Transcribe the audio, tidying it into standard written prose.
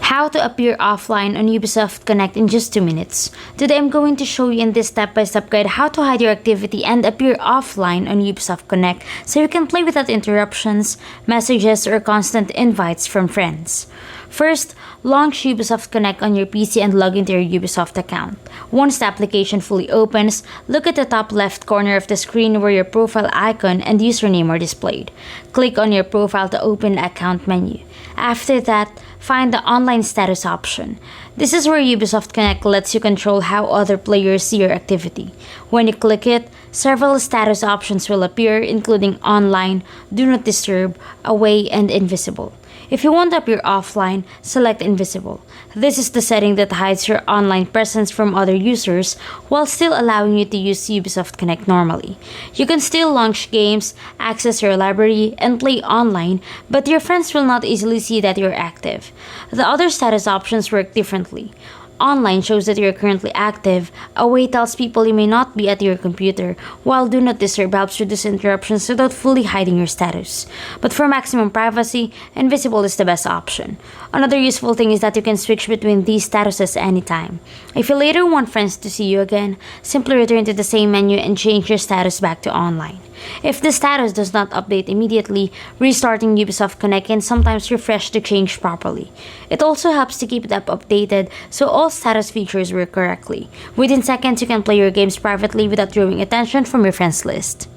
How to appear offline on Ubisoft Connect in just 2 minutes. Today I'm going to show you in this step-by-step guide how to hide your activity and appear offline on Ubisoft Connect so you can play without interruptions, messages, or constant invites from friends. First, launch Ubisoft Connect on your PC and log into your Ubisoft account. Once the application fully opens, look at the top left corner of the screen where your profile icon and username are displayed. Click on your profile to open the account menu. After that, find the online status option. This is where Ubisoft Connect lets you control how other players see your activity. When you click it, several status options will appear, including online, do not disturb, away, and invisible. If you want to appear offline, select invisible. This is the setting that hides your online presence from other users while still allowing you to use Ubisoft Connect normally. You can still launch games, access your library, and play online, but your friends will not easily see that you're active. The other status options work differently. Online shows that you're currently active, away tells people you may not be at your computer, while do not disturb helps reduce interruptions without fully hiding your status. But for maximum privacy, invisible is the best option. Another useful thing is that you can switch between these statuses anytime. If you later want friends to see you again, simply return to the same menu and change your status back to online. If the status does not update immediately, restarting Ubisoft Connect can sometimes refresh to change properly. It also helps to keep it updated so all status features work correctly. Within seconds, you can play your games privately without drawing attention from your friends list.